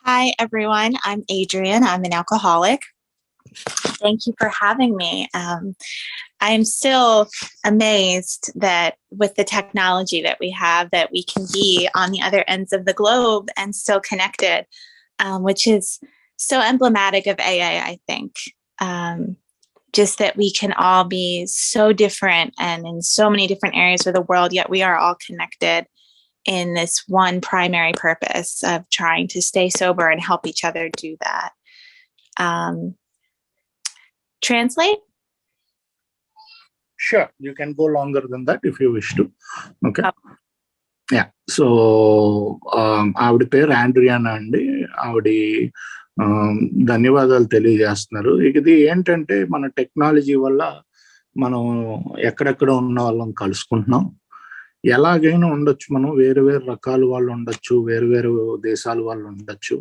Hi, everyone. I'm Adrian. I'm an alcoholic. Thank you for having me. I'm still amazed that with the technology that we have, that we can be on the other ends of the globe and still connected, which is so emblematic of AA, I think. Just that we can all be so different and in so many different areas of the world, yet we are all connected in this one primary purpose of trying to stay sober and help each other do that. Translate? Sure, you can go longer than that if you wish to. Okay. Yeah. So ఆవిడ పేరు ఆండ్రియానా అండి. ఆవిడ ధన్యవాదాలు తెలియజేస్తున్నారు. ఇది ఏంటంటే మన technology వల్ల మనం ఎక్కడెక్కడ ఉన్న వాళ్ళం కలుసుకుంటున్నాం. ఎలాగైనా ఉండొచ్చు, మనం వేరు వేరు రకాల వాళ్ళు ఉండొచ్చు, వేరు వేరు దేశాల వాళ్ళు ఉండొచ్చు.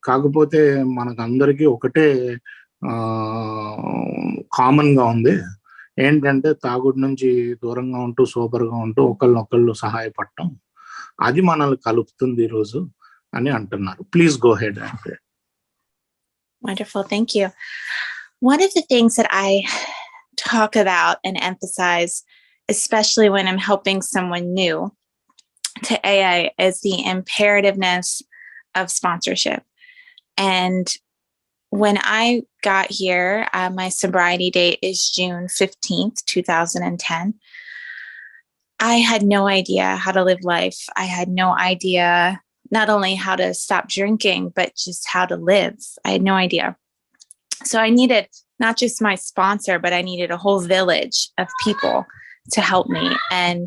కాకపోతే మనకందరికీ ఒకటే కామన్ గా ఉంది. ఏంటంటే తాగుడు నుంచి దూరంగా ఉంటూ సూపర్గా ఉంటూ ఒకళ్ళనొకళ్ళు సహాయపడటం, అది మనల్ని కలుపుతుంది ఈ రోజు అని అంటున్నారు. Please go head. Wonderful, thank you. One of the things that I talk about and emphasize, especially when I'm helping someone new to AA, is the imperativeness of sponsorship. And when I got here, my sobriety date is June 15th, 2010. I had no idea how to live life. I had no idea not only how to stop drinking, but just how to live. I had no idea. So I needed not just my sponsor, but I needed a whole village of people to help me. And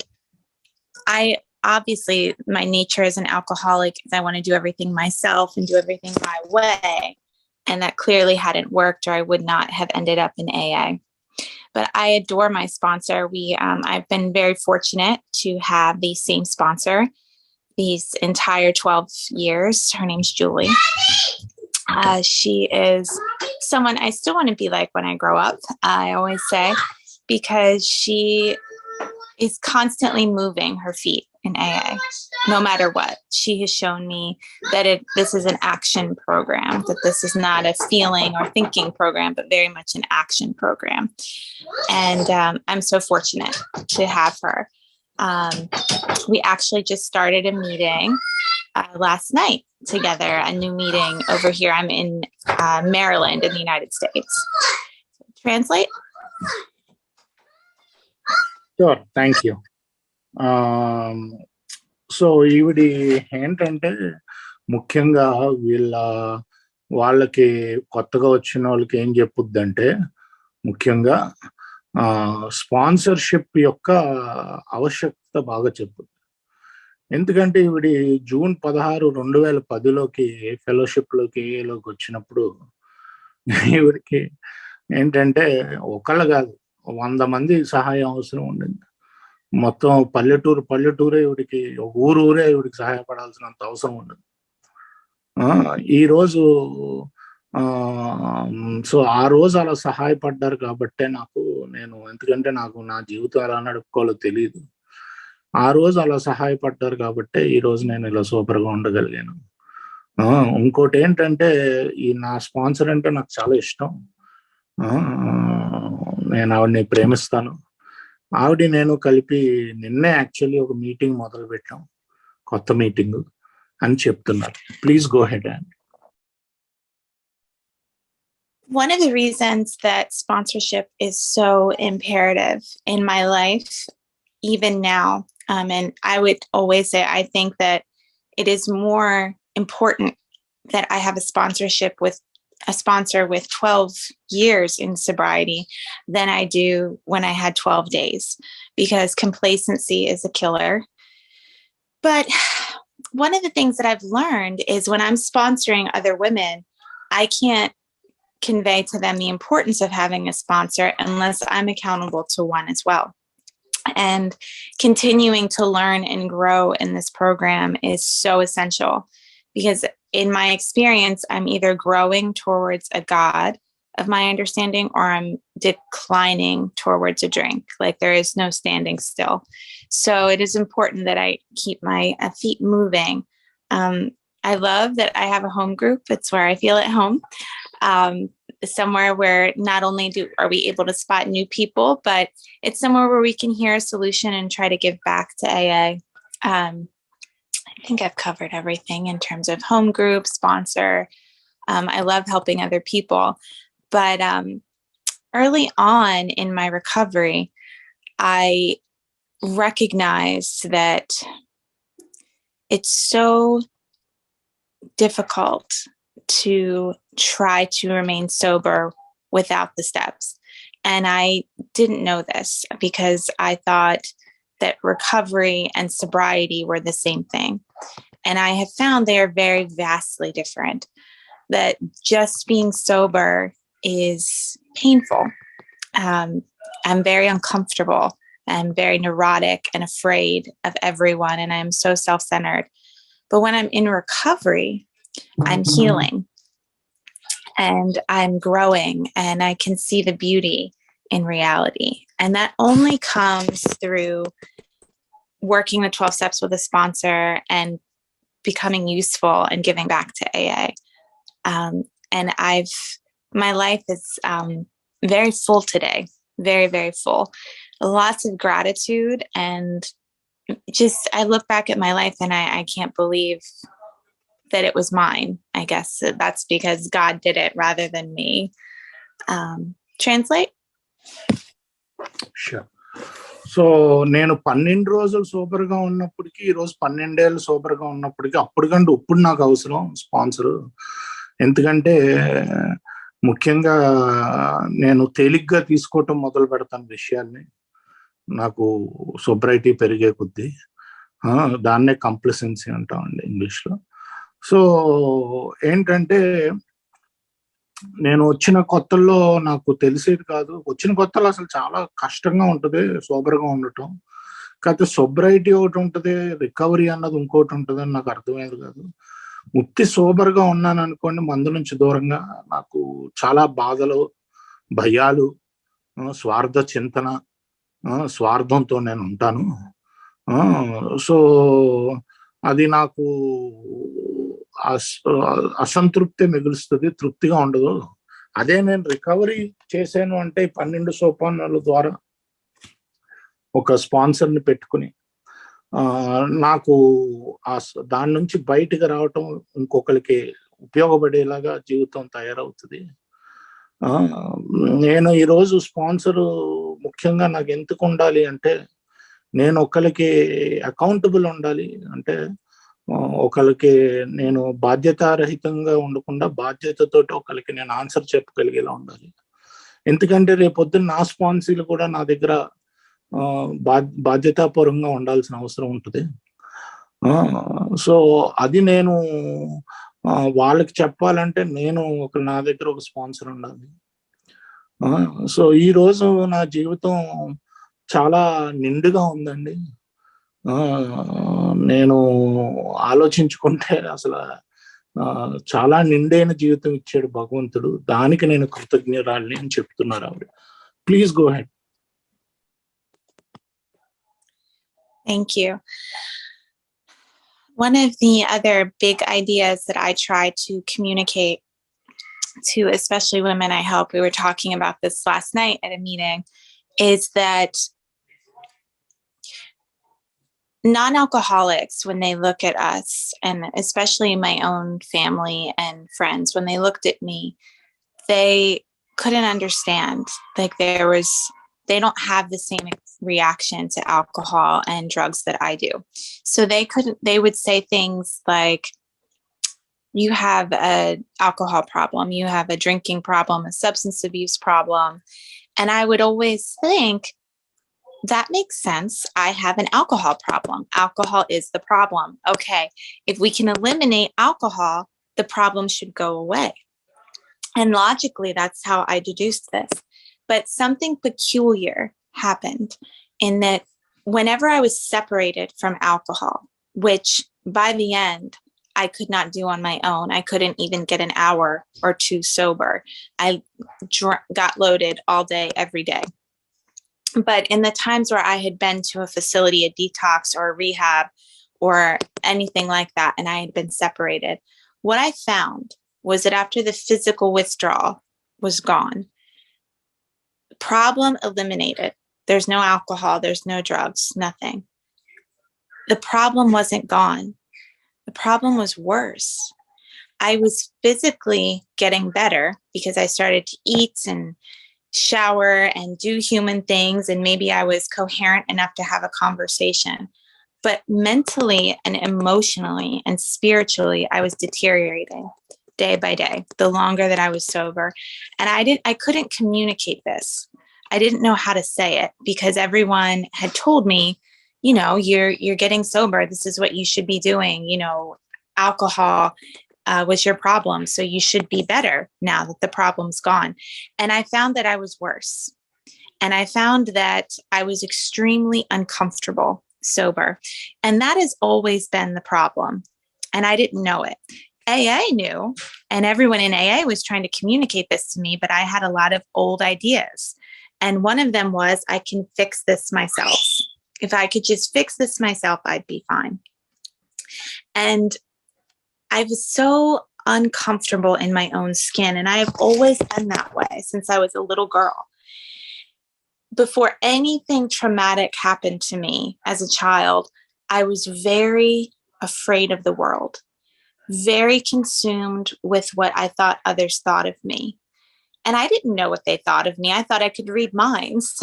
obviously, my nature as an alcoholic is I want to do everything myself and do everything my way. And that clearly hadn't worked, or I would not have ended up in AA. But I adore my sponsor. I've been very fortunate to have the same sponsor these entire 12 years. Her name's Julie. She is someone I still want to be like when I grow up, I always say, because she is constantly moving her feet in AA, no matter what. She has shown me that this is an action program, that this is not a feeling or thinking program, but very much an action program. And I'm so fortunate to have her. We actually just started a meeting last night together, a new meeting over here. I'm in Maryland in the United States. Translate? Sure, thank you. So ఈవిడి ఏంటంటే ముఖ్యంగా వాళ్ళకి కొత్తగా వచ్చిన వాళ్ళకి ఏం చెప్పుద్దంటే, ముఖ్యంగా sponsorship యొక్క ఆవశ్యకత బాగా చెప్పుద్ది. ఎందుకంటే ఈవిడి జూన్ 16, 2010లోకి ఫెలోషిప్లోకి ఏలోకి వచ్చినప్పుడు ఈవిడికి ఏంటంటే ఒకళ్ళు కాదు, 100 మంది సహాయం అవసరం ఉండింది. మొత్తం పల్లెటూరే ఇవిడికి, ఊరే ఇవిడికి సహాయపడాల్సినంత అవసరం ఉండదు. ఈరోజు సో ఆ రోజు అలా సహాయపడ్డారు కాబట్టే ఎందుకంటే నాకు నా జీవితం ఎలా నడుపుకోవాలో తెలియదు. ఆ రోజు అలా సహాయపడ్డారు కాబట్టే ఈ రోజు నేను ఇలా సూపర్గా ఉండగలిగాను. ఇంకోటి ఏంటంటే నా స్పాన్సర్ అంటే నాకు చాలా ఇష్టం. నేను ఆవిడని ప్రేమిస్తాను. ఆవిడ నేను కలిపి నిన్నే యాక్చువల్లీ ఒక మీటింగ్ మొదలు పెట్టాం, కొత్త మీటింగ్ అని చెప్తున్నారు. Please go head. One of the reasons that sponsorship is so imperative in my life, even now, and I would always say, I think that it is more important that I have a sponsor with 12 years in sobriety than I do when I had 12 days, because complacency is a killer. But one of the things that I've learned is when I'm sponsoring other women, I can't convey to them the importance of having a sponsor unless I'm accountable to one as well. And continuing to learn and grow in this program is so essential, because in my experience, I'm either growing towards a God of my understanding, or I'm declining towards a drink. Like there is no standing still. So it is important that I keep my feet moving. I love that I have a home group. It's where I feel at home. Somewhere where not only are we able to spot new people, but it's somewhere where we can hear a solution and try to give back to AA. I think I've covered everything in terms of home group, sponsor. I love helping other people. But early on in my recovery, I recognized that it's so difficult to try to remain sober without the steps. And I didn't know this because I thought that recovery and sobriety were the same thing. And I have found they are very vastly different, that just being sober is painful. I'm very uncomfortable. I'm very neurotic and afraid of everyone, and I'm so self-centered. But when I'm in recovery, I'm healing and I'm growing, and I can see the beauty in reality. And that only comes through working the 12 steps with a sponsor and becoming useful and giving back to AA. And my life is very full today, very, very full. Lots of gratitude, and just, I look back at my life and I can't believe that it was mine. I guess that's because God did it rather than me. Translate? Sure. So నేను 12 రోజులు super గా ఉన్నప్పటికీ ఈ రోజు 12 ఏళ్ళు super గా ఉన్నప్పటికీ అప్పటికంటే ఇప్పుడు నాకు అవసరం స్పాన్సర్. ఎందుకంటే ముఖ్యంగా నేను తేలిగ్గా తీసుకోవటం మొదలు పెడతాను విషయాల్ని. నాకు సోబ్రైటీ పెరిగే కొద్దీ దాన్నే కంప్లసెన్సీ అంటామండి ఇంగ్లీష్లో. సో ఏంటంటే నేను వచ్చిన కొత్తల్లో నాకు తెలిసేది కాదు. వచ్చిన కొత్తలో అసలు చాలా కష్టంగా ఉంటుంది సోబర్గా ఉండటం. కాకపోతే సోబ్రైటీ ఒకటి ఉంటుంది, రికవరీ అన్నది ఇంకోటి ఉంటుంది అని నాకు అర్థమయ్యేది కాదు. ఉత్తి సోబర్గా ఉన్నాను అనుకోండి, మందు నుంచి దూరంగా నాకు చాలా బాధలు, భయాలు, స్వార్థ చింతన, స్వార్థంతో నేను ఉంటాను. సో అది నాకు అసంతృప్తి మిగులుస్తుంది, తృప్తిగా ఉండదు. అదే నేను రికవరీ చేశాను అంటే 12 సోపానాల ద్వారా ఒక స్పాన్సర్ని పెట్టుకుని నాకు దాని నుంచి బయటకు రావటం, ఇంకొకరికి ఉపయోగపడేలాగా జీవితం తయారవుతుంది. నేను ఈరోజు స్పాన్సర్ ముఖ్యంగా నాకు ఎందుకు ఉండాలి అంటే, నేను ఒకరికి అకౌంటబుల్ ఉండాలి. అంటే ఒకరికి నేను బాధ్యతారహితంగా ఉండకుండా బాధ్యతతోటి ఒకరికి నేను ఆన్సర్ చెప్పగలిగేలా ఉండాలి. ఎందుకంటే రేపొద్దున నా స్పాన్సీలు కూడా నా దగ్గర బాధ్యతాపూర్వంగా ఉండాల్సిన అవసరం ఉంటుంది. సో అది నేను వాళ్ళకి చెప్పాలంటే నేను నా దగ్గర ఒక స్పాన్సర్ ఉండాలి. సో ఈరోజు నా జీవితం చాలా నిండుగా ఉందండి. నేను ఆలోచించుకుంటే అసలు చాలా నిండైన జీవితం ఇచ్చాడు భగవంతుడు. దానికి నేను కృతజ్ఞరాలని అని చెప్తున్నారు ఆవిడ. Please go head. Thank you. One of the other big ideas that I try to communicate to especially women I help, we were talking about this last night at a meeting, is that non-alcoholics, when they look at us, and especially my own family and friends, when they looked at me, they couldn't understand. Like they don't have the same reaction to alcohol and drugs that I do. So they would say things like, you have an alcohol problem, you have a drinking problem, a substance abuse problem. And I would always think, that makes sense. I have an alcohol problem. Alcohol is the problem. Okay, if we can eliminate alcohol, the problem should go away. And logically, that's how I deduced this. But something peculiar happened in that whenever I was separated from alcohol, which by the end, I could not do on my own. I couldn't even get an hour or two sober. I got loaded all day, every day. But in the times where I had been to a facility, a detox or a rehab or anything like that, and I had been separated, what I found was that after the physical withdrawal was gone, problem eliminated. There's no alcohol, there's no drugs, nothing. The problem wasn't gone. The problem was worse. I was physically getting better because I started to eat and shower and do human things, and maybe I was coherent enough to have a conversation. But mentally and emotionally and spiritually, I was deteriorating day by day, the longer that I was sober. And I couldn't communicate this. I didn't know how to say it because everyone had told me, you know, you're getting sober. This is what you should be doing. You know, alcohol was your problem. So you should be better now that the problem's gone. And I found that I was worse. And I found that I was extremely uncomfortable sober. And that has always been the problem. And I didn't know it. AA knew, and everyone in AA was trying to communicate this to me, but I had a lot of old ideas. And one of them was, I can fix this myself. If I could just fix this myself, I'd be fine. And I was so uncomfortable in my own skin. And I have always been that way since I was a little girl. Before anything traumatic happened to me as a child, I was very afraid of the world, very consumed with what I thought others thought of me. And I didn't know what they thought of me. I thought I could read minds.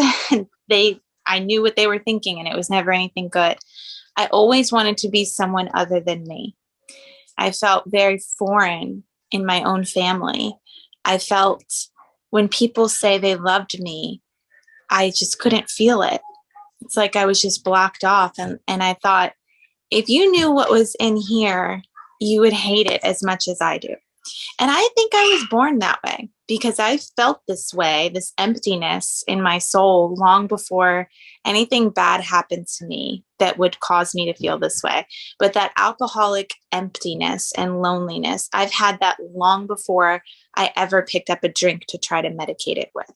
I knew what they were thinking, and it was never anything good. I always wanted to be someone other than me. I felt very foreign in my own family. I felt when people say they loved me, I just couldn't feel it. It's like I was just blocked off. And I thought, if you knew what was in here, you would hate it as much as I do. And I think I was born that way because I felt this way, this emptiness in my soul long before anything bad happened to me that would cause me to feel this way. But that alcoholic emptiness and loneliness, I've had that long before I ever picked up a drink to try to medicate it with.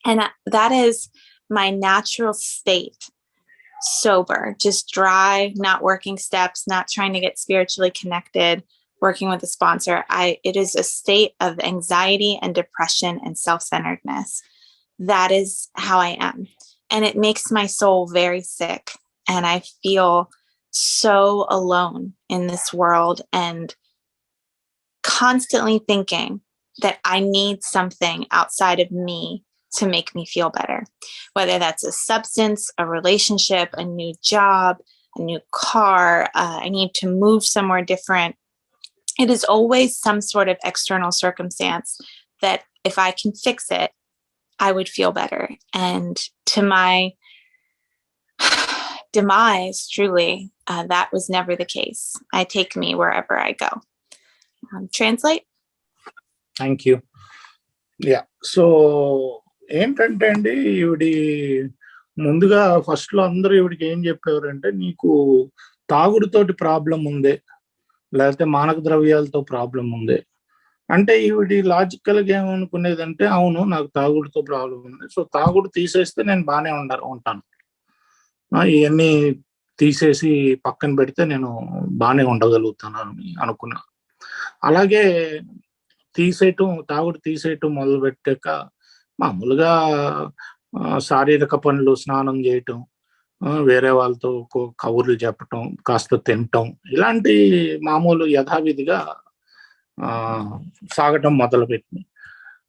And that is my natural state, sober, just dry, not working steps, not trying to get spiritually connected, working with a sponsor. It is a state of anxiety and depression and self-centeredness. That is how I am. And it makes my soul very sick. And I feel so alone in this world and constantly thinking that I need something outside of me to make me feel better, whether that's a substance, a relationship, a new job, a new car, I need to move somewhere different. It is always some sort of external circumstance that if I can fix it, I would feel better. And to my demise, truly, that was never the case. I take me wherever I go. Translate. Thank you. Yeah, so ఏంటంటే అండి, ఈవిడి ముందుగా first లో అందరూ ఈవిడికి ఏం చెప్పేవారంటే, నీకు తాగుడుతోటి problem ఉంది, లేకపోతే మానక ద్రవ్యాలతో ప్రాబ్లం ఉంది అంటే, ఈవిడి లాజికల్ గా ఏమనుకునేదంటే, అవును నాకు తాగుడుతో ప్రాబ్లం ఉంది, సో తాగుడు తీసేస్తే నేను బాగానే ఉంటాను, ఇవన్నీ తీసేసి పక్కన పెడితే నేను బాగానే ఉండగలుగుతాను అని అనుకున్నా. అలాగే తాగుడు తీసేయటం మొదలు పెట్టాక మామూలుగా శారీరక పనులు, స్నానం చేయటం, వేరే వాళ్ళతో కబుర్లు చెప్పటం, కాస్త తినటం, ఇలాంటి మామూలు యథావిధిగా సాగటం మొదలుపెట్టింది.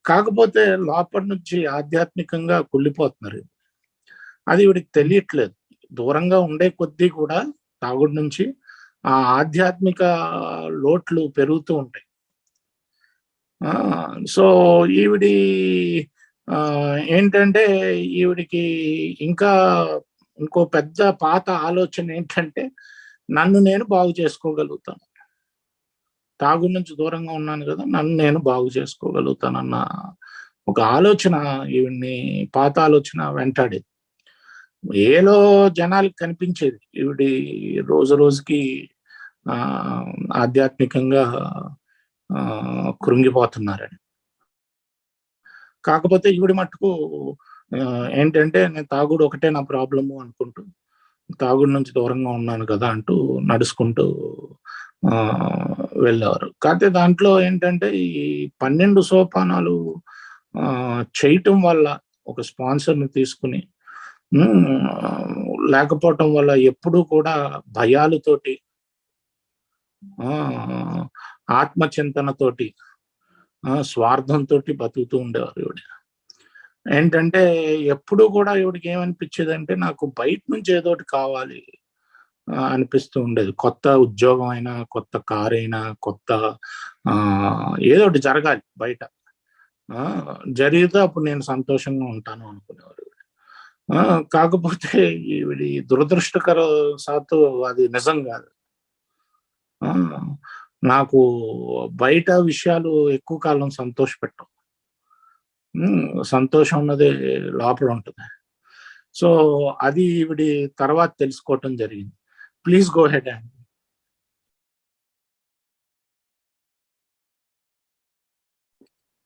కాకపోతే లోపల నుంచి ఆధ్యాత్మికంగా కుళ్ళిపోతున్నారు. అది వీడికి తెలియట్లేదు. దూరంగా ఉండే కొద్దీ కూడా తాగుడు నుంచి ఆ ఆధ్యాత్మిక లోట్లు పెరుగుతూ ఉంటాయి. సో ఈవిడి ఏంటంటే, ఈవిడికి ఇంకా ఇంకో పెద్ద పాత ఆలోచన ఏంటంటే, నన్ను నేను బాగు చేసుకోగలుగుతాను, తాగుడు నుంచి దూరంగా ఉన్నాను కదా, నన్ను నేను బాగు చేసుకోగలుగుతానన్న ఒక ఆలోచన ఈవిడ్ని, పాత ఆలోచన వెంటాడేది. ఏలో జనాలకు కనిపించేది ఈవిడి రోజు రోజుకి ఆధ్యాత్మికంగా కృంగిపోతున్నారని. కాకపోతే ఈవిడి మట్టుకు ఏంటంటే నేను తాగుడు ఒకటే నా ప్రాబ్లము అనుకుంటూ తాగుడు నుంచి దూరంగా ఉన్నాను కదా అంటూ నడుచుకుంటూ ఆ, వెళ్ళేవారు. కాకపోతే దాంట్లో ఏంటంటే ఈ 12 సోపానాలు ఆ, చేయటం వల్ల ఒక స్పాన్సర్ని తీసుకుని లేకపోవటం వల్ల ఎప్పుడూ కూడా భయాలతోటి ఆ, ఆత్మచింతనతోటి స్వార్థంతో బతుకుతూ ఉండేవారు ఈవిడ. ఏంటంటే ఎప్పుడు కూడా ఈవిడికి ఏమనిపించేది అంటే నాకు బయట నుంచి ఏదో ఒకటి కావాలి అనిపిస్తూ ఉండేది. కొత్త ఉద్యోగం అయినా, కొత్త కార్ అయినా, కొత్త ఆ, ఏదో ఒకటి జరగాలి బయట. ఆ, జరిగితే అప్పుడు నేను సంతోషంగా ఉంటాను అనుకునేవారు. కాకపోతే ఈవిడి దురదృష్టకర సాత్తు అది నిజం కాదు. ఆ, నాకు బయట విషయాలు ఎక్కువ కాలం సంతోషపెట్టవు. సంతోషం ఉన్నది లోపల ఉంటుంది. సో అది ఈవిడి తర్వాత తెలుసుకోవటం జరిగింది. Please go head and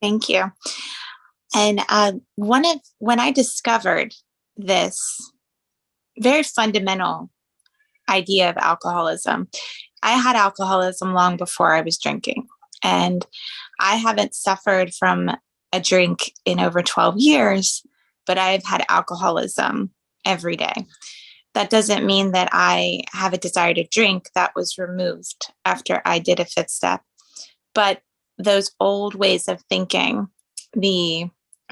Thank you. And when I discovered this very fundamental idea of alcoholism, I had alcoholism long before I was drinking. And I haven't suffered from a drink in over 12 years, but I've had alcoholism every day. That doesn't mean that I have a desire to drink. That was removed after I did a fifth step. But those old ways of thinking, the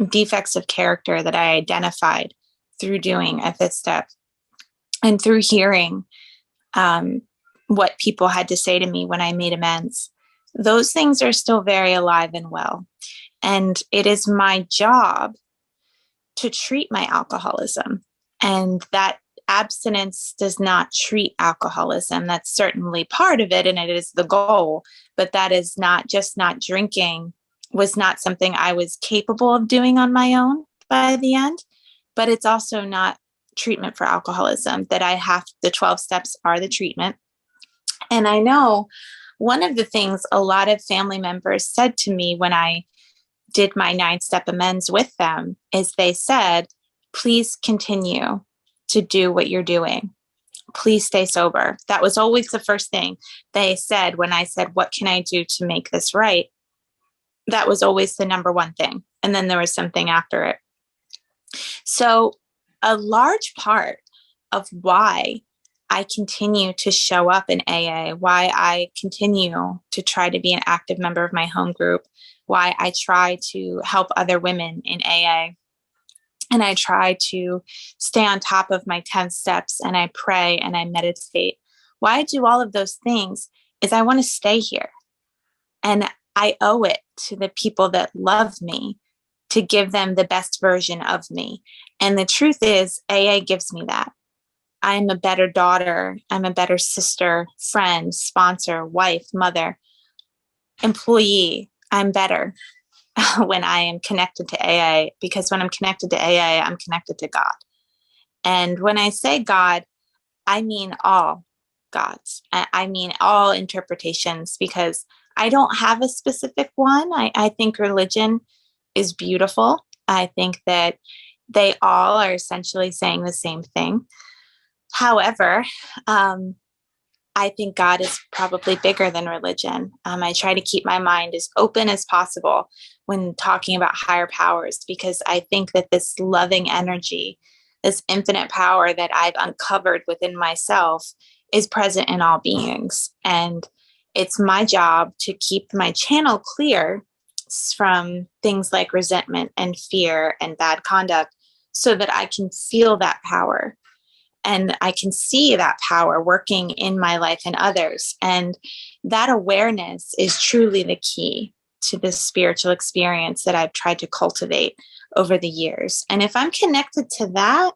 defects of character that I identified through doing a fifth step and through hearing what people had to say to me when I made amends, those things are still very alive and well. And it is my job to treat my alcoholism. And that abstinence does not treat alcoholism. That's certainly part of it, and it is the goal. But that is not just not drinking was not something I was capable of doing on my own by the end. But it's also not treatment for alcoholism, that I have the 12 steps are the treatment. And I know one of the things a lot of family members said to me when I did my 9-step amends with them is they said, please continue to do what you're doing. Please stay sober. That was always the first thing they said when I said, what can I do to make this right? That was always the number one thing. And then there was something after it. So a large part of why I continue to show up in AA, why I continue to try to be an active member of my home group, why I try to help other women in AA, and I try to stay on top of my 10 steps, and I pray and I meditate. Why I do all of those things is I want to stay here. And I owe it to the people that love me to give them the best version of me. And the truth is, AA gives me that. I'm a better daughter. I'm a better sister, friend, sponsor, wife, mother, employee. I'm better when I am connected to AA, because when I'm connected to AA, I'm connected to God. And when I say God, I mean all gods. I mean all interpretations, because I don't have a specific one. I think religion is beautiful. I think that they all are essentially saying the same thing. However, I think God is probably bigger than religion. I try to keep my mind as open as possible when talking about higher powers, because I think that this loving energy, this infinite power that I've uncovered within myself, is present in all beings. And it's my job to keep my channel clear from things like resentment and fear and bad conduct, so that I can feel that power. And I can see that power working in my life and others. And that awareness is truly the key to this spiritual experience that I've tried to cultivate over the years. And if I'm connected to that,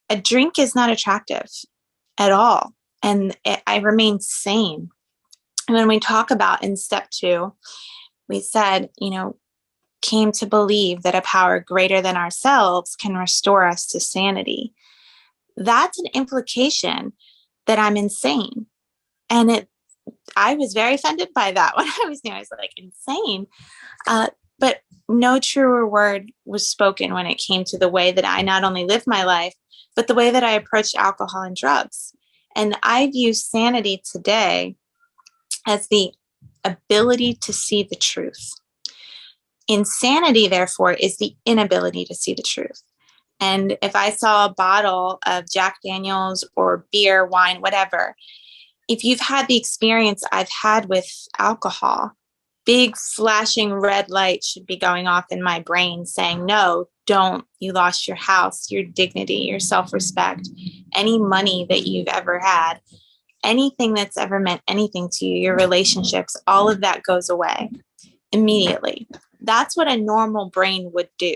a drink is not attractive at all. And I remain sane. And when we talk about in step 2, we said, came to believe that a power greater than ourselves can restore us to sanity. That's an implication that I'm insane. And I was very offended by that when I was new. I was like, insane. But no truer word was spoken when it came to the way that I not only live my life, but the way that I approach alcohol and drugs. And I view sanity today as the ability to see the truth. Insanity, therefore, is the inability to see the truth. And if I saw a bottle of Jack Daniels or beer, wine, whatever, if you've had the experience I've had with alcohol, big flashing red light should be going off in my brain saying, no, don't. You lost your house, your dignity, your self-respect, any money that you've ever had, anything that's ever meant anything to you, your relationships, all of that goes away immediately. That's what a normal brain would do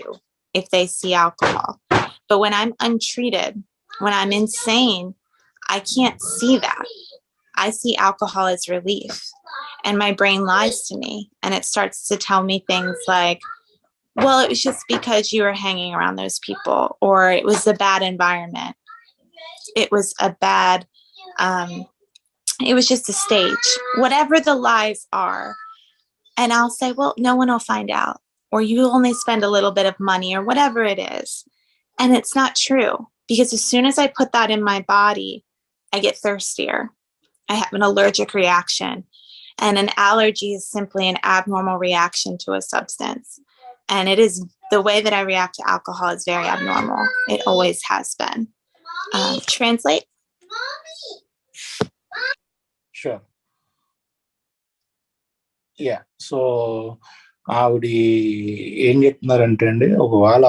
if they see alcohol. But when I'm untreated, when I'm insane, I can't see that. I see alcohol as relief. And my brain lies to me and it starts to tell me things like, well, it was just because you were hanging around those people, or it was a bad environment. It was a bad, it was just a stage, whatever the lies are. And I'll say, well, no one will find out, or you only spend a little bit of money, or whatever it is. And it's not true, because as soon as I put that in my body, I get thirstier. I have an allergic reaction. And an allergy is simply an abnormal reaction to a substance. And it is the way that I react to alcohol is very abnormal. It always has been. Translate. Sure. Yeah. So ఆవిడ ఏం చెప్తున్నారంటే అండి, ఒకవేళ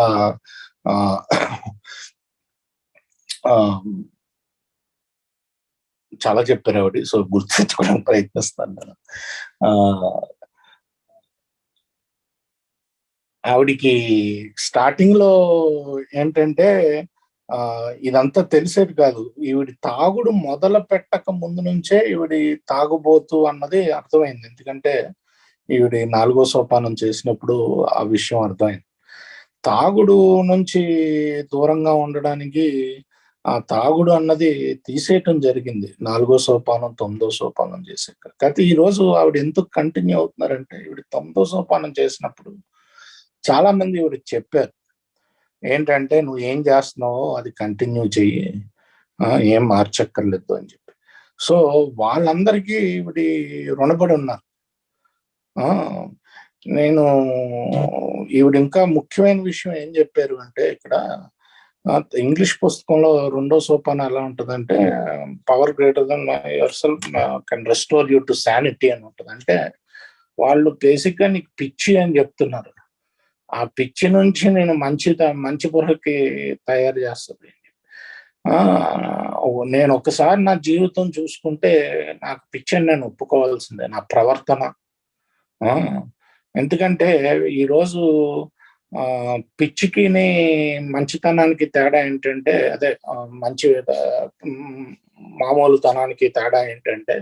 చాలా చెప్పారు ఆవిడ. So గుర్తించుకోవడానికి ప్రయత్నిస్తాను నేను. ఆవిడికి స్టార్టింగ్ లో ఏంటంటే ఇదంతా తెలిసేది కాదు. ఈవిడి తాగుడు మొదలు పెట్టక ముందు నుంచే ఈవిడి తాగుబోతు అన్నది అర్థమైంది. ఎందుకంటే ఈవిడి 4వ సోపానం చేసినప్పుడు ఆ విషయం అర్థమైంది. తాగుడు నుంచి దూరంగా ఉండడానికి ఆ తాగుడు అన్నది తీసేయటం జరిగింది 4వ సోపానం 9వ సోపానం చేసాక. కాకపోతే ఈ రోజు ఆవిడ ఎందుకు కంటిన్యూ అవుతున్నారంటే, ఈవిడ 9వ సోపానం చేసినప్పుడు చాలా మంది ఈవిడికి చెప్పారు ఏంటంటే, నువ్వు ఏం చేస్తున్నావో అది కంటిన్యూ చెయ్యి, ఏం మార్చక్కర్లేదు అని చెప్పి. సో వాళ్ళందరికీ ఈవిడి రుణపడి ఉన్నారు. నేను ఈవిడ ఇంకా ముఖ్యమైన విషయం ఏం చెప్పారు అంటే, ఇక్కడ ఇంగ్లీష్ పుస్తకంలో 2వ సోపానం ఎలా ఉంటుందంటే, power greater than your self can restore you to sanity అని ఉంటుంది. అంటే వాళ్ళు బేసిక్ గా నీకు పిచ్చి అని చెప్తున్నారు, ఆ పిచ్చి నుంచి నేను మంచి బుర్రకి తయారు చేస్తుంది. నేను ఒకసారి నా జీవితం చూసుకుంటే నాకు పిచ్చి అని నేను ఒప్పుకోవాల్సిందే, నా ప్రవర్తన. ఎందుకంటే ఈరోజు పిచ్చికి మంచితనానికి తేడా ఏంటంటే, అదే మామూలుతనానికి తేడా ఏంటంటే,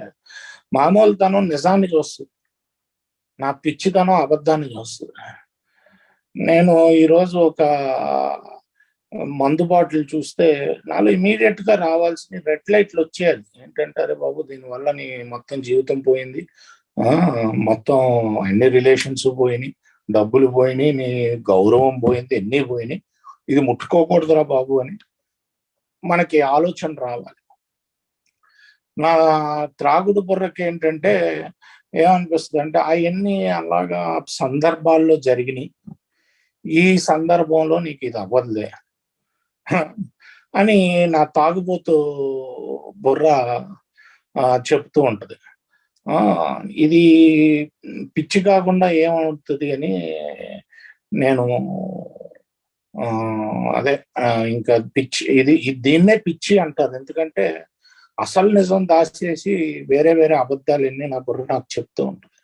మామూలుతనం నిజాన్ని చూస్తుంది, నా పిచ్చితనం అబద్ధాన్ని చూస్తుంది. నేను ఈరోజు ఒక మందు బాటిల్ చూస్తే నాలో ఇమీడియట్ గా రావాల్సిన రెడ్ లైట్లు వచ్చేయాలి. ఏంటంటే, అరే బాబు, దీనివల్ల నీ మొత్తం జీవితం పోయింది, మొత్తం అన్ని రిలేషన్స్ పోయినాయి, డబ్బులు పోయినాయి, నీ గౌరవం పోయింది, ఎన్ని పోయినాయి, ఇది ముట్టుకోకూడదురా బాబు అని మనకి ఆలోచన రావాలి. నా త్రాగుడు బుర్రకి ఏంటంటే ఏమనిపిస్తుంది అంటే, అవన్నీ అలాగా సందర్భాల్లో జరిగినాయి, ఈ సందర్భంలో నీకు ఇది అవ్వదులే అని నా తాగుబోతు బుర్ర చెప్తూ ఉంటది. ఇది పిచ్చి కాకుండా ఏమవుతుంది అని నేను అదే ఇంకా పిచ్చి, దీన్నే పిచ్చి అంటారు. ఎందుకంటే అసలు నిజం దాచేసి వేరే వేరే అబద్ధాలు ఎన్ని నా బుర్ర నాకు చెప్తూ ఉంటుంది.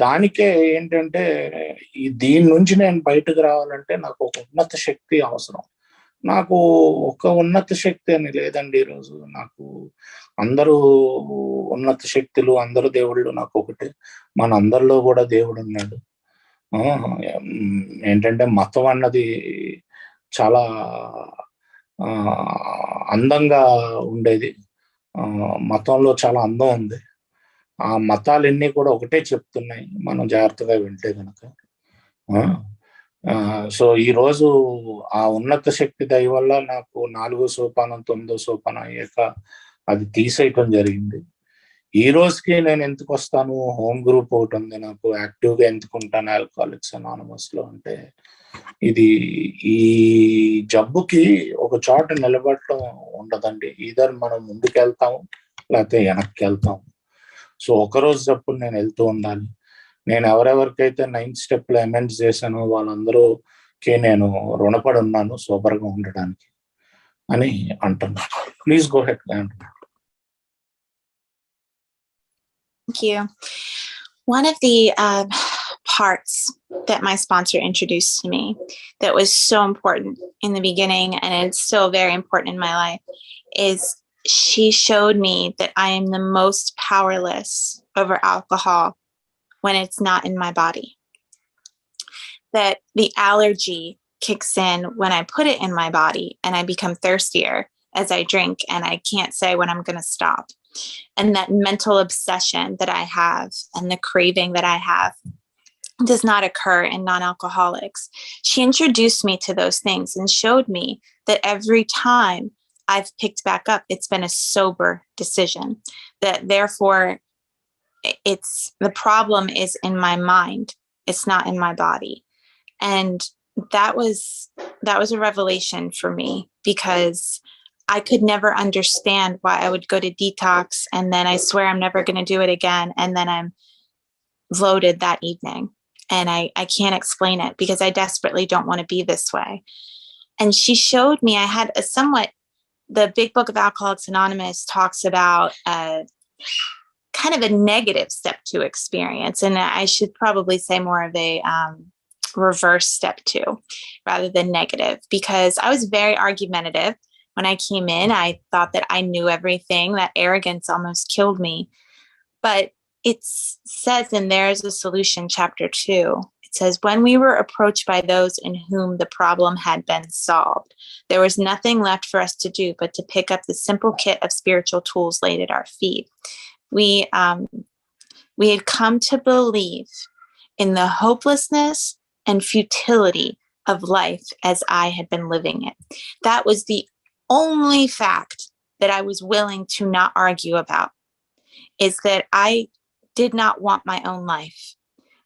దానికే ఏంటంటే, దీని నుంచి నేను బయటకు రావాలంటే నాకు ఒక ఉన్నత శక్తి అవసరం. నాకు ఒక ఉన్నత శక్తి అని లేదండి. ఈరోజు నాకు అందరూ ఉన్నత శక్తులు, అందరూ దేవుళ్ళు నాకు ఒకటే. మన అందరిలో కూడా దేవుడు ఉన్నాడు. ఏంటంటే మతం అన్నది చాలా అందంగా ఉండేది. మతంలో చాలా అందం ఉంది. ఆ మతాలన్నీ కూడా ఒకటే చెప్తున్నాయి, మనం జాగ్రత్తగా వింటే కనుక. సో ఈరోజు ఆ ఉన్నత శక్తి దయ వల్ల నాకు 4వ సోపానం 9వ సోపానం అయ్యాక అది తీసేయటం జరిగింది. ఈ రోజుకి నేను ఎందుకు వస్తాను, హోమ్ గ్రూప్ ఒకటి ఉంది నాకు, యాక్టివ్గా ఎందుకుంటాను ఆల్కహాలిక్స్ అనానమస్ లో అంటే, ఇది ఈ జబ్బుకి ఒక చోట నిలబడటం ఉండదండి. ఈధర్ మనం ముందుకు వెళ్తాము లేకపోతే వెనక్కి వెళ్తాము. సో ఒకరోజు తప్పుడు నేను వెళ్తూ ఉండాలి. నేను ఎవరెవరికైతే 9th స్టెప్ లో అమెండ్స్ చేశానో వాళ్ళందరూకి నేను రుణపడి ఉన్నాను సూపర్గా ఉండడానికి అని అంటున్నాను. Please go head. Thank you. One of the parts that my sponsor introduced to me that was so important in the beginning, and it's still very important in my life, is she showed me that I am the most powerless over alcohol when it's not in my body. That the allergy kicks in when I put it in my body and I become thirstier as I drink and I can't say when I'm going to stop. And that mental obsession that I have and the craving that I have does not occur in non-alcoholics. She introduced me to those things and showed me that every time I've picked back up, it's been a sober decision. That therefore, it's the problem is in my mind. It's not in my body. And that was a revelation for me, because I could never understand why I would go to detox and then I swear I'm never going to do it again, and then I'm loaded that evening. And I can't explain it because I desperately don't want to be this way. And she showed me I had a somewhat, the big book of Alcoholics Anonymous talks about kind of a negative step 2 experience. And I should probably say more of a reverse step 2 rather than negative, because I was very argumentative. When I came in, I thought that I knew everything. That arrogance almost killed me. But it says in There's a Solution, chapter 2, it says, when we were approached by those in whom the problem had been solved, there was nothing left for us to do but to pick up the simple kit of spiritual tools laid at our feet. We had come to believe in the hopelessness and futility of life as I had been living it. That was the only fact that I was willing to not argue about, is that I did not want my own life.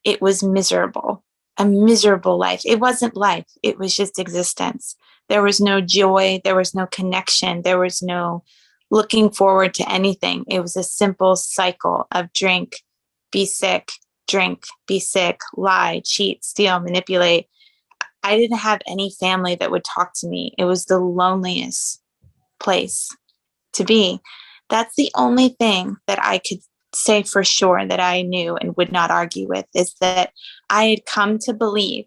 It was miserable, a miserable life. It wasn't life. It was just existence. There was no joy. There was no connection. There was no looking forward to anything. It was a simple cycle of drink, be sick, drink, be sick, lie, cheat, steal, manipulate. I didn't have any family that would talk to me. It was the loneliest place to be. That's the only thing that I could say for sure that I knew and would not argue with, is that I had come to believe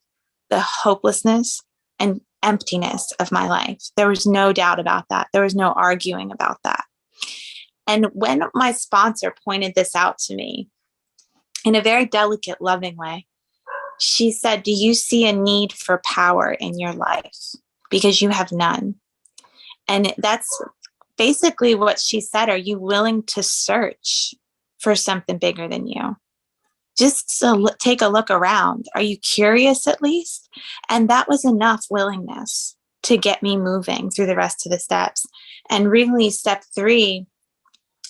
the hopelessness and emptiness of my life. There was no doubt about that. There was no arguing about that. And when my sponsor pointed this out to me in a very delicate, loving way, she said, do you see a need for power in your life? Because you have none. And that's basically what she said. Are you willing to search for something bigger than you? Just take a look around. Are you curious at least? And that was enough willingness to get me moving through the rest of the steps. And really, step 3,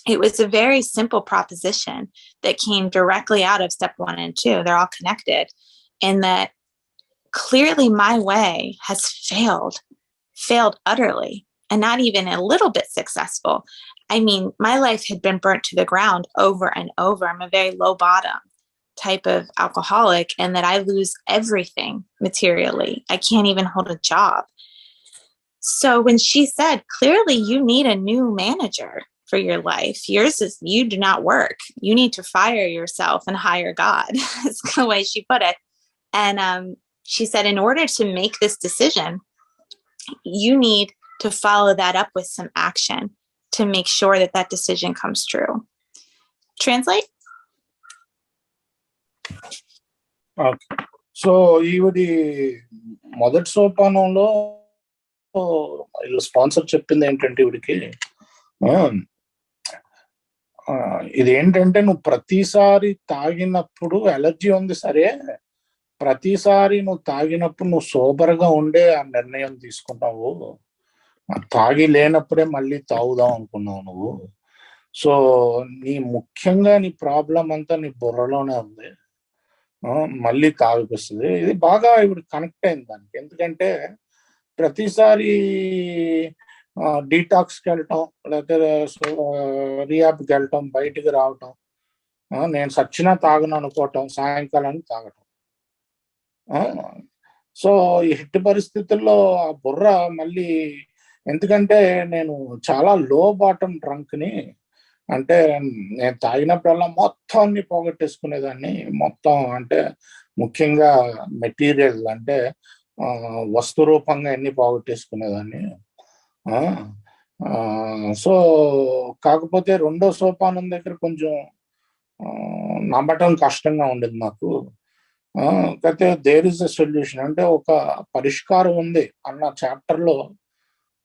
it was a very simple proposition that came directly out of step 1 and 2. They're all connected, in that clearly my way has failed utterly, and not even a little bit successful. I mean, my life had been burnt to the ground over and over. I'm a very low bottom type of alcoholic, and that I lose everything materially. I can't even hold a job. So when she said, clearly you need a new manager for your life. Yours is, you do not work. You need to fire yourself and hire God. That's the way she put it. And she said, in order to make this decision, you need to follow that up with some action to make sure that that decision comes true. Translate? Okay. So ఈవిడి మొదటి సోపానంలో sponsor చెప్పింది ఏంటంటే, ఈవిడికి ఇది ఏంటంటే నువ్వు ప్రతిసారి తాగినప్పుడు అలర్జీ ఉంది సరే, ప్రతిసారి నువ్వు తాగినప్పుడు నువ్వు సోబర్గా ఉండే ఆ నిర్ణయం తీసుకున్నావు. తాగి లేనప్పుడే మళ్ళీ తాగుదాం అనుకున్నావు నువ్వు. సో ముఖ్యంగా నీ ప్రాబ్లం అంతా నీ బుర్రలోనే ఉంది. మళ్ళీ తాగిపిస్తుంది. ఇది బాగా ఇప్పుడు కనెక్ట్ అయింది దానికి. ఎందుకంటే ప్రతిసారి డీటాక్స్కి వెళ్ళటం, లేకపోతే రియాబ్కి వెళ్ళటం, బయటికి రావటం, నేను సచ్చినా తాగను అనుకోవటం, సాయంకాలానికి తాగటం. సో ఈ హిట్ పరిస్థితుల్లో ఆ బుర్ర మళ్ళీ, ఎందుకంటే నేను చాలా లో బాటమ్ డ్రంక్ని. అంటే నేను తాగినప్పుడల్లా మొత్తం అన్ని పోగొట్టేసుకునేదాన్ని. మొత్తం అంటే ముఖ్యంగా మెటీరియల్ అంటే వస్తు రూపంగా అన్ని పోగొట్టేసుకునేదాన్ని. సో కాకపోతే రెండో సోపానం దగ్గర కొంచెం నమ్మటం కష్టంగా ఉండేది నాకు. అయితే దేర్ ఇస్ అ సొల్యూషన్, అంటే ఒక పరిష్కారం ఉంది అన్న చాప్టర్లో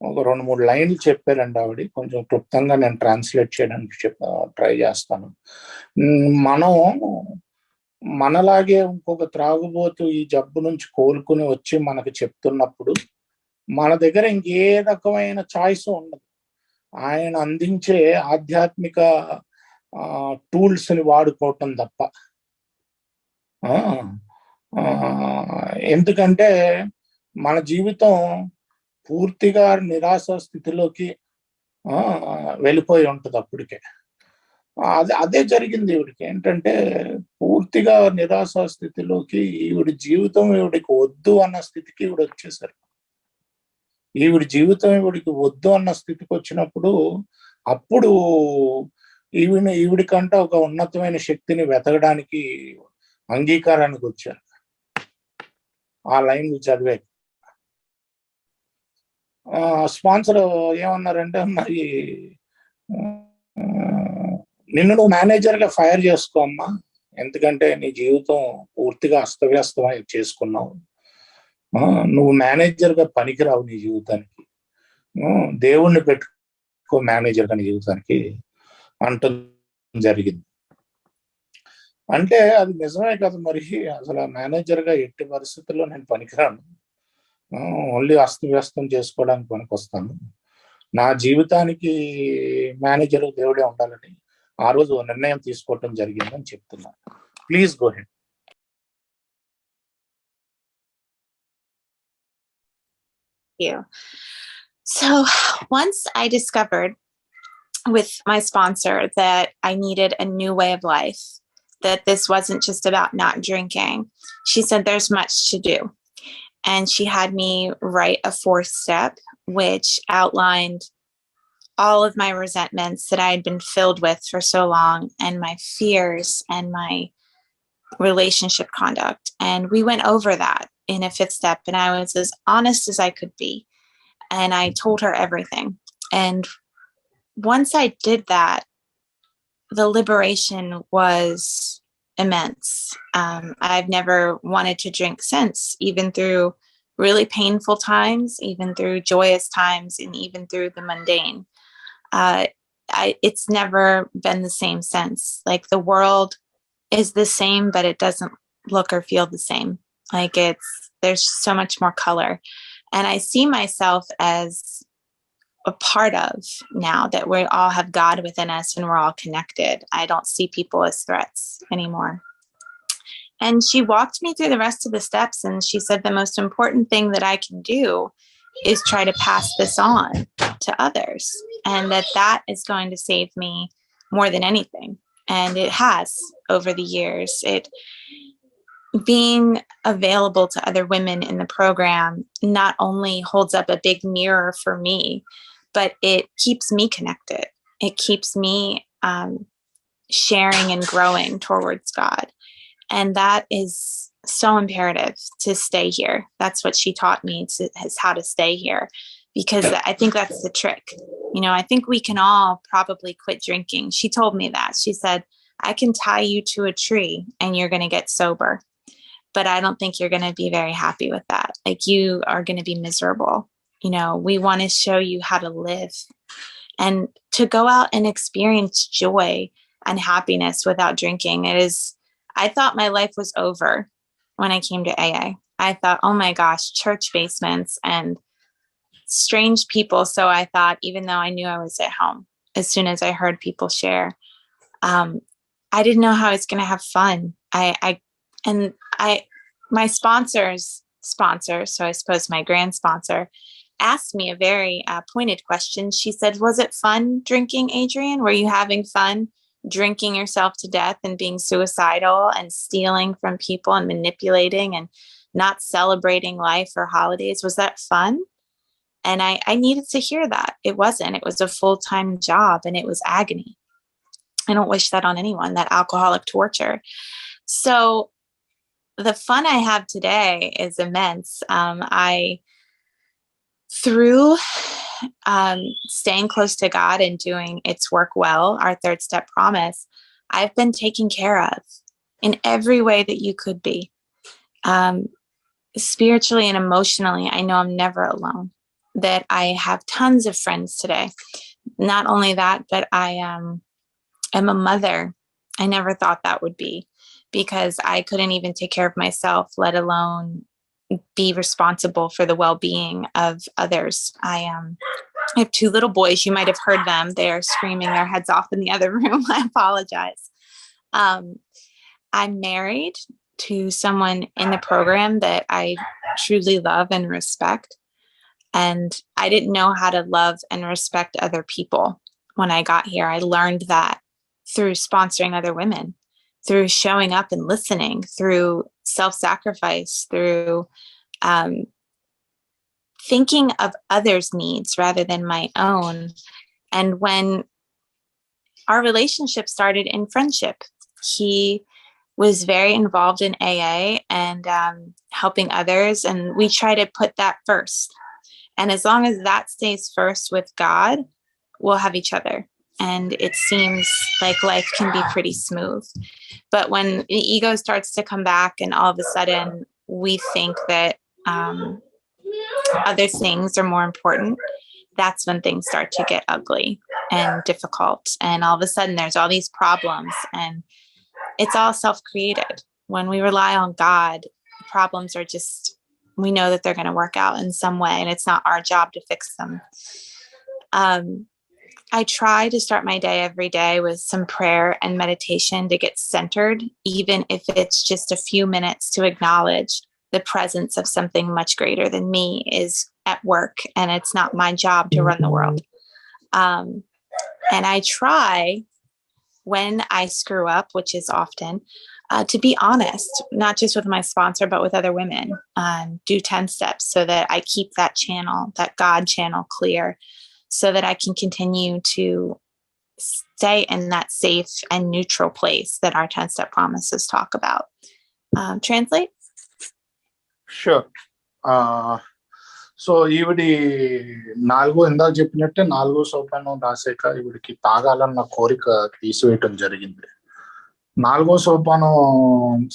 ఒక 2-3 లైన్లు చెప్పారండి ఆవిడ. కొంచెం క్లుప్తంగా నేను ట్రాన్స్లేట్ చేయడానికి ట్రై చేస్తాను. మనం మనలాగే ఇంకొక త్రాగుబోతు ఈ జబ్బు నుంచి కోలుకుని వచ్చి మనకు చెప్తున్నప్పుడు మన దగ్గర ఇంకే రకమైన చాయిస్ ఉండదు. ఆయన అందించే ఆధ్యాత్మిక టూల్స్ని వాడుకోవటం తప్ప. ఎందుకంటే మన జీవితం పూర్తిగా నిరాశ స్థితిలోకి వెళ్ళిపోయి ఉంటుంది అప్పటికే. అదే జరిగింది ఈవిడికి. ఏంటంటే పూర్తిగా నిరాశ స్థితిలోకి, ఈవిడి జీవితం ఈవిడికి వద్దు అన్న స్థితికి ఈవిడ వచ్చేసారు. ఈవిడి జీవితం ఈవిడికి వద్దు అన్న స్థితికి వచ్చినప్పుడు అప్పుడు ఈవిడికంటే ఒక ఉన్నతమైన శక్తిని వెతకడానికి అంగీకారానికి వచ్చారు ఆ లైన్లు చదివే. స్పాన్సర్ ఏమన్నారంటే, మరి నిన్ను నువ్వు మేనేజర్గా ఫైర్ చేసుకో అమ్మా, ఎందుకంటే నీ జీవితం పూర్తిగా అస్తవ్యస్తం చేసుకున్నావు. నువ్వు మేనేజర్గా పనికిరావు నీ జీవితానికి, దేవుణ్ణి పెట్టుకో మేనేజర్గా నీ జీవితానికి అంటం జరిగింది. అంటే అది నిజమే కదా మరి. అసలు మేనేజర్గా ఎట్టి పరిస్థితుల్లో నేను పనికిరాను, ఓన్లీ అస్తవ్యస్తం చేసుకోవడానికి పనికొస్తాను. నా జీవితానికి మేనేజర్ దేవుడే ఉండాలని ఆ రోజు నిర్ణయం తీసుకోవటం జరిగిందని చెప్తున్నాను. Please go head. So once I discovered with my sponsor that I needed a new way of life, that this wasn't just about not drinking, she said there's much to do. And she had me write a 4th step, which outlined all of my resentments that I had been filled with for so long, and my fears and my relationship conduct. And we went over that in a 5th step, and I was as honest as I could be. And I told her everything. And once I did that, the liberation was immense. I've never wanted to drink since, even through really painful times, even through joyous times, and even through the mundane. It's never been the same since. Like, the world is the same, but it doesn't look or feel the same. Like, there's so much more color. And I see myself as a part of now that we all have God within us and we're all connected. I don't see people as threats anymore. And she walked me through the rest of the steps, and she said the most important thing that I can do is try to pass this on to others, and that is going to save me more than anything. And it has over the years. Being available to other women in the program not only holds up a big mirror for me, but it keeps me connected. It keeps me sharing and growing towards God. And that is so imperative to stay here. That's what she taught me, is how to stay here, because I think that's the trick. I think we can all probably quit drinking. She told me that. She said, I can tie you to a tree and you're going to get sober, but I don't think you're going to be very happy with that. Like, you are going to be miserable. We want to show you how to live and to go out and experience joy and happiness without drinking. I thought my life was over when I came to AA. I thought, oh my gosh, church basements and strange people. So I thought, even though I knew I was at home, as soon as I heard people share, I didn't know how I was going to have fun. My sponsor's sponsor, so I suppose my grand sponsor, asked me a very pointed question. She said, was it fun drinking, Adrian? Were you having fun drinking yourself to death and being suicidal and stealing from people and manipulating and not celebrating life or holidays? Was that fun? And I needed to hear that. It wasn't. It was a full-time job and it was agony. I don't wish that on anyone, that alcoholic torture. So the fun I have today is immense. Through staying close to God and doing its work well, our third step promise, I've been taken care of in every way that you could be. Spiritually and emotionally, I know I'm never alone, that I have tons of friends today. Not only that, but I am a mother. I never thought that would be, because I couldn't even take care of myself, let alone be responsible for the well-being of others. I have two little boys. You might have heard them. They are screaming their heads off in the other room. I apologize. I'm married to someone in the program that I truly love and respect. And I didn't know how to love and respect other people when I got here. I learned that through sponsoring other women, through showing up and listening, through self-sacrifice, through thinking of others' needs rather than my own. And when our relationship started in friendship, he was very involved in AA and helping others. And we try to put that first. And as long as that stays first with God, we'll have each other. And it seems like life can be pretty smooth. But when the ego starts to come back and all of a sudden we think that other things are more important, that's when things start to get ugly and difficult. And all of a sudden there's all these problems, and it's all self-created. When we rely on God, problems are just, we know that they're going to work out in some way, and it's not our job to fix them. I try to start my day every day with some prayer and meditation to get centered, even if it's just a few minutes, to acknowledge the presence of something much greater than me is at work, and it's not my job to run the world. And I try, when I screw up, which is often, to be honest, not just with my sponsor, but with other women, do 10 steps so that I keep that channel, that God channel, clear, so that I can continue to stay in that safe and neutral place that our 10-step promises talk about. Translate? Sure. So ఈవిడి ఇందాక చెప్పినట్టే 4వ సోపానం రాసాక ఈవిడికి తాగాలన్న కోరిక తీసివేయటం జరిగింది. 4వ సోపానం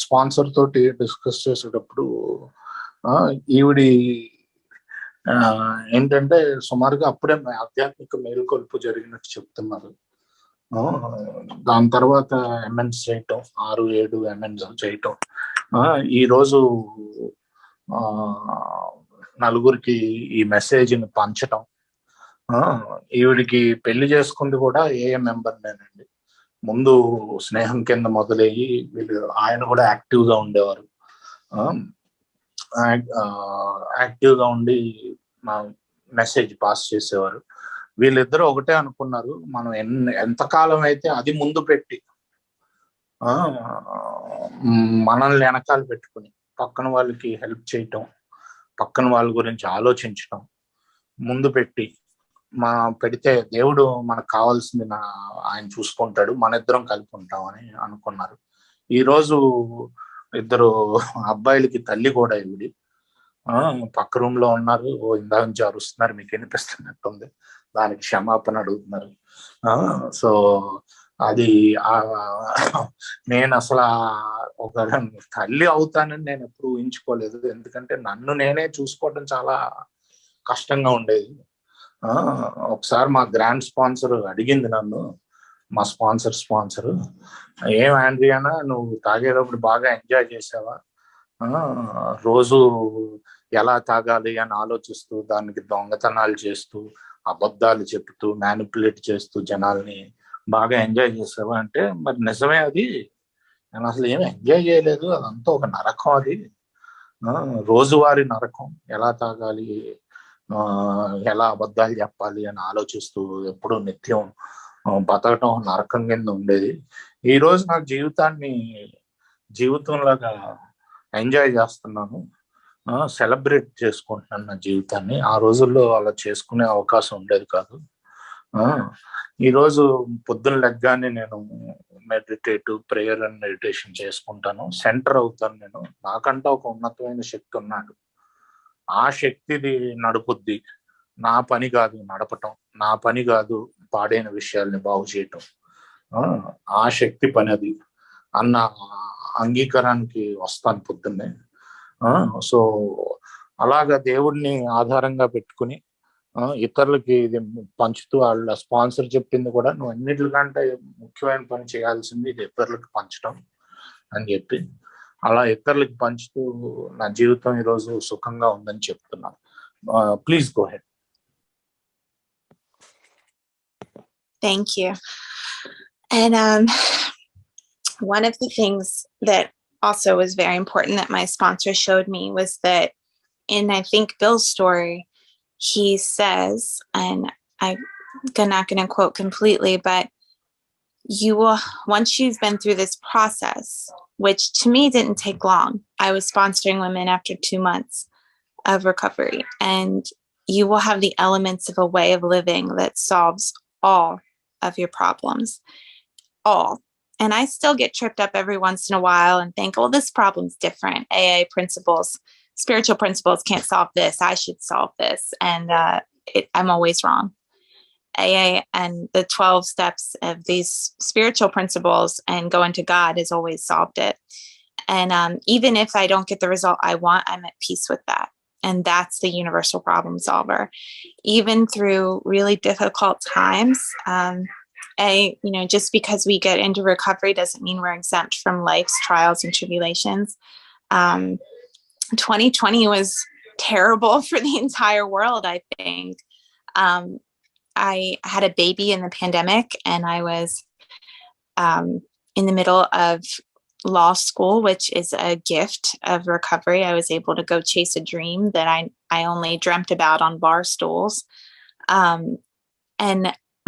sponsor తోటి discuss చేసేటప్పుడు ఈవిడి ఏంటంటే సుమారుగా అప్పుడే ఆధ్యాత్మిక మేలుకొల్పు జరిగినట్టు చెప్తున్నారు. దాని తర్వాత ఎంఎన్స్ చేయటం, 6-7 ఎంఎన్స్ చేయటం, ఈరోజు నలుగురికి ఈ మెసేజ్ని పంచటం. ఈవిడికి పెళ్లి చేసుకుంది కూడా ఏఏ మెంబర్నేనండి. ముందు స్నేహం కింద మొదలయ్యి ఆయన కూడా యాక్టివ్గా ఉండేవారు. యాక్టివ్గా ఉండి మా మెసేజ్ పాస్ చేసేవారు. వీళ్ళిద్దరూ ఒకటే అనుకున్నారు, మనం ఎంతకాలం అయితే అది ముందు పెట్టి మనల్ని వెనకాల పెట్టుకుని పక్కన వాళ్ళకి హెల్ప్ చేయటం, పక్కన వాళ్ళ గురించి ఆలోచించటం ముందు పెట్టి పెడితే దేవుడు మనకు కావాల్సింది ఆయన చూసుకుంటాడు, మన ఇద్దరం కలిపి ఉంటామని అనుకున్నారు. ఈరోజు ఇద్దరు అబ్బాయిలకి తల్లి కూడా ఈవిడి. పక్క రూమ్ లో ఉన్నారు. ఇందాక నుంచి అరుస్తున్నారు, మీకు వినిపిస్తున్నట్టుంది. దానికి క్షమాపణ అడుగుతున్నారు. సో అది నేను అసలు ఒక తల్లి అవుతానని నేను ఎప్పుడు ఊహించుకోలేదు. ఎందుకంటే నన్ను నేనే చూసుకోవడం చాలా కష్టంగా ఉండేది. ఆ, ఒకసారి మా గ్రాండ్ స్పాన్సర్ అడిగింది నన్ను, మా స్పాన్సర్ ఏం ఆండ్రియానా నువ్వు తాగేటప్పుడు బాగా ఎంజాయ్ చేసావా, ఆ, రోజు ఎలా తాగాలి అని ఆలోచిస్తూ దానికి దొంగతనాలు చేస్తూ అబద్ధాలు చెప్తూ మ్యానిపులేట్ చేస్తూ జనాల్ని బాగా ఎంజాయ్ చేసావా అంటే, మరి నిజమే అది, నేను అసలు ఏమి ఎంజాయ్ చేయలేదు, అదంతా ఒక నరకం అది, ఆ, రోజువారీ నరకం, ఎలా తాగాలి, ఆ, ఎలా అబద్ధాలు చెప్పాలి అని ఆలోచిస్తూ ఎప్పుడూ నిత్యం బతకటం నరకం కింద ఉండేది. ఈ రోజు నా జీవితంలాగా ఎంజాయ్ చేస్తున్నాను, సెలబ్రేట్ చేసుకుంటున్నాను నా జీవితాన్ని. ఆ రోజుల్లో అలా చేసుకునే అవకాశం ఉండేది కాదు. ఆ, ఈరోజు పొద్దున్న లెగ్గానే నేను ప్రేయర్ అండ్ మెడిటేషన్ చేసుకుంటాను, సెంటర్ అవుతాను. నేను నాకంటా ఒక ఉన్నతమైన శక్తి ఉన్నాడు, ఆ శక్తిది నడుపుద్ది, నా పని కాదు నడపటం, నా పని కాదు పాడైన విషయాల్ని బాగు చేయటం, ఆ శక్తి పని అది అన్న అంగీకారానికి వస్తాను పొద్దున్నే. సో అలాగా దేవుడిని ఆధారంగా పెట్టుకుని ఇతరులకి ఇది పంచుతూ, వాళ్ళ స్పాన్సర్ చెప్పింది కూడా నువ్వు అన్నిటికంటే ముఖ్యమైన పని చేయాల్సింది ఇది ఇతరులకు పంచడం అని చెప్పి, అలా ఇతరులకి పంచుతూ నా జీవితం ఈరోజు సుఖంగా ఉందని చెప్తున్నాను. Please go head. Thank you. And one of the things that also was very important that my sponsor showed me was that in, I think, Bill's story, he says, and I'm not going to quote completely, but you will, once you've been through this process, which to me didn't take long, I was sponsoring women after 2 months of recovery, and you will have the elements of a way of living that solves all of your problems, all. And I still get tripped up every once in a while and think, well, this problem's different. AA principles, spiritual principles can't solve this. I should solve this. And I'm always wrong. AA and the 12 steps of these spiritual principles and going to God has always solved it. And even if I don't get the result I want, I'm at peace with that. And that's the universal problem solver. Even through really difficult times, just because we get into recovery doesn't mean we're exempt from life's trials and tribulations. 2020 was terrible for the entire world, I think. I had a baby in the pandemic, and I was in the middle of law school, which is a gift of recovery. I was able to go chase a dream that I only dreamt about on bar stools. And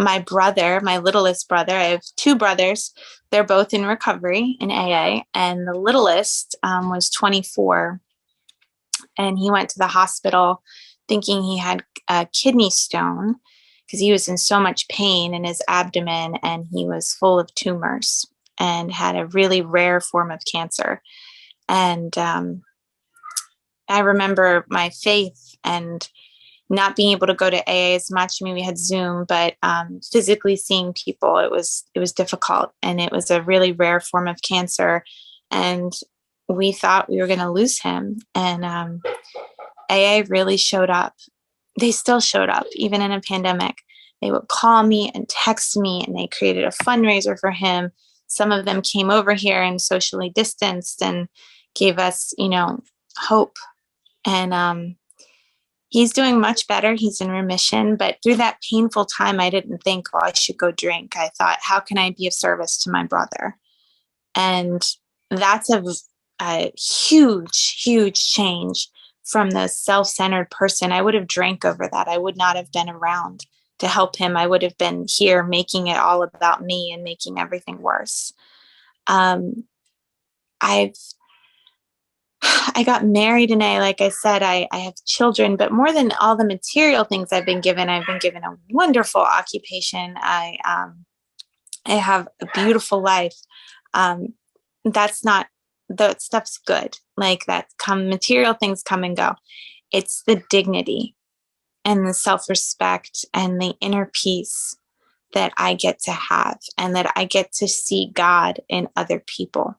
my brother, my littlest brother, I have 2 brothers. They're both in recovery in AA. And the littlest was 24. And he went to the hospital thinking he had a kidney stone because he was in so much pain in his abdomen, and he was full of tumors and had a really rare form of cancer. And I remember my faith and not being able to go to AA as much. I mean, we had Zoom, but physically seeing people, it was difficult, and it was a really rare form of cancer. And we thought we were going to lose him. And AA really showed up. They still showed up, even in a pandemic. They would call me and text me, and they created a fundraiser for him. Some of them came over here and socially distanced and gave us, hope. And he's doing much better. He's in remission. But through that painful time, I didn't think, well, I should go drink. I thought, how can I be of service to my brother? And that's a huge, huge change from the self-centered person. I would have drank over that. I would not have been around to help him. I would have been here making it all about me and making everything worse. I got married in AA. Like I said, I have children, but more than all the material things I've been given a wonderful occupation. I have a beautiful life. That stuff's good. Like material things come and go. It's the dignity and the self-respect and the inner peace that I get to have, and that I get to see God in other people.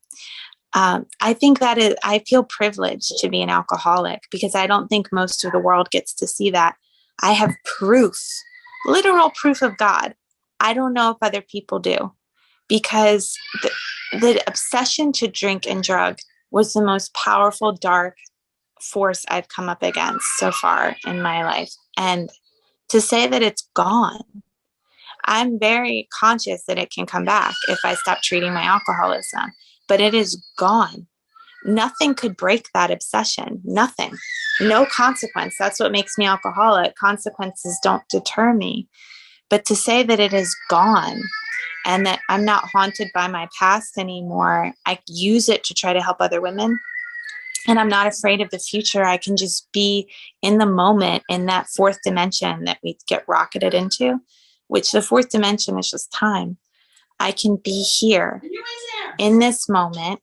I think I feel privileged to be an alcoholic, because I don't think most of the world gets to see that. I have proof, literal proof of God. I don't know if other people do, because the obsession to drink and drug was the most powerful dark force I've come up against so far in my life. And to say that it's gone, I'm very conscious that it can come back if I stop treating my alcoholism, but it is gone. Nothing could break that obsession. Nothing. No consequence. That's what makes me alcoholic. Consequences don't deter me. But to say that it is gone and that I'm not haunted by my past anymore, I use it to try to help other women. And I'm not afraid of the future. I can just be in the moment, in that fourth dimension that we get rocketed into, which the fourth dimension is just time. I can be here in this moment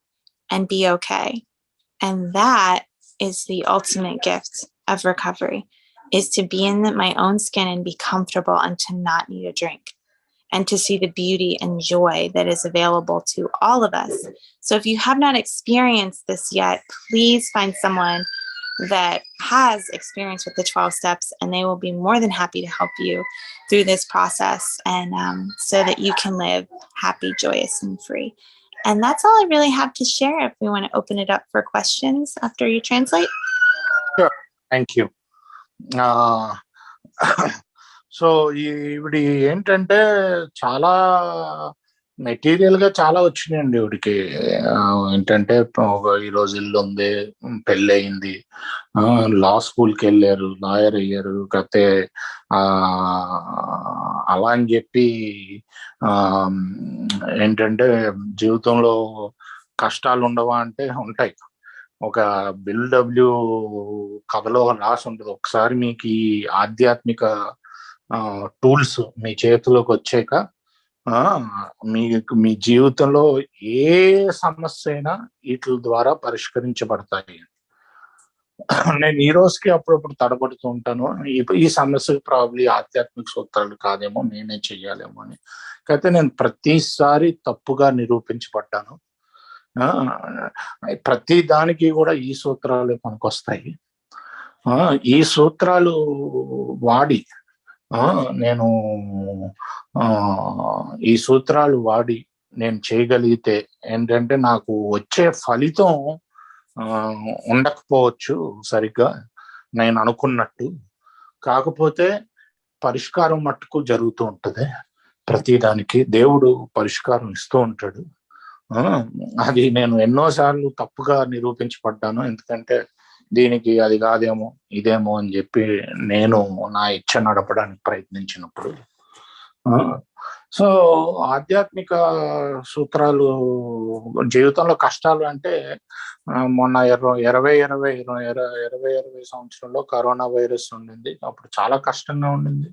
and be okay. And that is the ultimate gift of recovery, is to be in my own skin and be comfortable and to not need a drink, and to see the beauty and joy that is available to all of us. So if you have not experienced this yet, please find someone that has experience with the 12 steps, and they will be more than happy to help you through this process, and so that you can live happy, joyous, and free. And that's all I really have to share. If we want to open it up for questions after you translate. Sure. Thank you. So ఈవిడి ఏంటంటే చాలా material గా చాలా వచ్చినాయండి ఈవిడికి. ఏంటంటే ఈరోజు ఇల్లు ఉంది, పెళ్ళి అయింది, లా స్కూల్కి వెళ్ళారు, లాయర్ అయ్యారు, కాకపోతే అలా అని చెప్పి ఏంటంటే జీవితంలో కష్టాలు ఉండవా అంటే ఉంటాయి. ఒక బిల్ డబ్ల్యూ కథలో రాసి ఉంటుంది, ఒకసారి మీకు ఈ ఆధ్యాత్మిక టూల్స్ మీ చేతిలోకి వచ్చాక మీ జీవితంలో ఏ సమస్య అయినా వీటి ద్వారా పరిష్కరించబడతాయి. నేను ఈ రోజుకి అప్పుడప్పుడు తడబడుతూ ఉంటాను, ఈ సమస్యకు ప్రాబ్లీ ఆధ్యాత్మిక సూత్రాలు కాదేమో, నేనే చెయ్యాలేమో అని. అయితే నేను ప్రతిసారి తప్పుగా నిరూపించబడ్డాను. ప్రతి దానికి కూడా ఈ సూత్రాలు పనికొస్తాయి. ఈ సూత్రాలు వాడి నేను చేయగలిగితే ఏంటంటే నాకు వచ్చే ఫలితం ఉండకపోవచ్చు సరిగ్గా నేను అనుకున్నట్టు, కాకపోతే పరిష్కారం మట్టుకు జరుగుతూ ఉంటుంది. ప్రతి దానికి దేవుడు పరిష్కారం ఇస్తూ ఉంటాడు. అది నేను ఎన్నోసార్లు తప్పుగా నిరూపించబడ్డాను. ఎందుకంటే దీనికి అది కాదేమో, ఇదేమో అని చెప్పి నేను నా ఇచ్చ నడపడానికి ప్రయత్నించినప్పుడు. సో ఆధ్యాత్మిక సూత్రాలు జీవితంలో కష్టాలు అంటే మొన్న 2020 సంవత్సరంలో కరోనా వైరస్ ఉండింది. అప్పుడు చాలా కష్టంగా ఉండింది.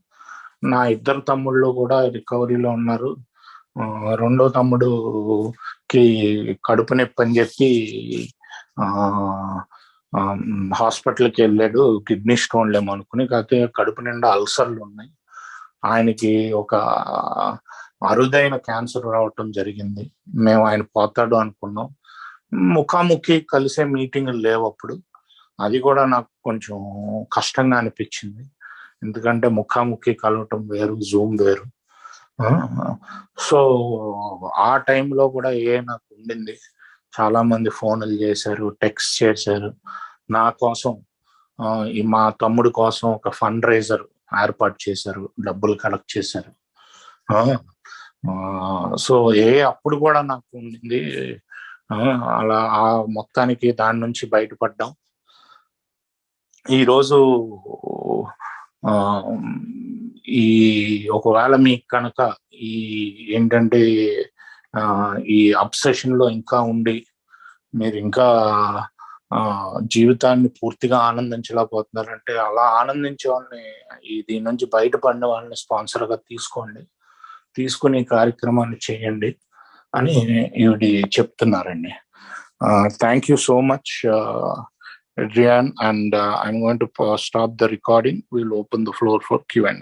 నా ఇద్దరు తమ్ముళ్ళు కూడా రికవరీలో ఉన్నారు. రెండో తమ్ముడుకి కడుపు నొప్పి అని చెప్పి హాస్పిటల్కి వెళ్ళాడు, కిడ్నీ స్టోన్లు ఏమో అనుకుని. కాకపోతే కడుపు నిండా అల్సర్లు ఉన్నాయి. ఆయనకి ఒక అరుదైన క్యాన్సర్ రావటం జరిగింది. మేము ఆయన పోతాడు అనుకున్నాం. ముఖాముఖి కలిసే మీటింగ్లు లేవు అప్పుడు. అది కూడా నాకు కొంచెం కష్టంగా అనిపించింది, ఎందుకంటే ముఖాముఖి కలవటం వేరు, జూమ్ వేరు. సో ఆ టైంలో కూడా నాకు ఉండింది. చాలా మంది ఫోన్లు చేశారు, టెక్స్ట్ చేశారు నా కోసం. మా తమ్ముడి కోసం ఒక ఫండ్ రైజర్ ఏర్పాటు చేశారు, డబ్బులు కలెక్ట్ చేశారు. సో అప్పుడు కూడా నాకు ఉండింది. అలా ఆ మొత్తానికి దాని నుంచి బయటపడ్డాం. ఈరోజు ఒకవేళ మీకు కనుక ఏంటంటే ఈ అబ్సెషన్ లో ఇంకా ఉండి మీరు ఇంకా జీవితాన్ని పూర్తిగా ఆనందించలేకపోతున్నారంటే, అలా ఆనందించే వాళ్ళని, దీని నుంచి బయటపడిన వాళ్ళని స్పాన్సర్ గా తీసుకుని కార్యక్రమాన్ని చేయండి అని ఈవిడి చెప్తున్నారండి. Thank you so much Adrian, and I'm going to stop the recording. We'll open the floor for Q&A.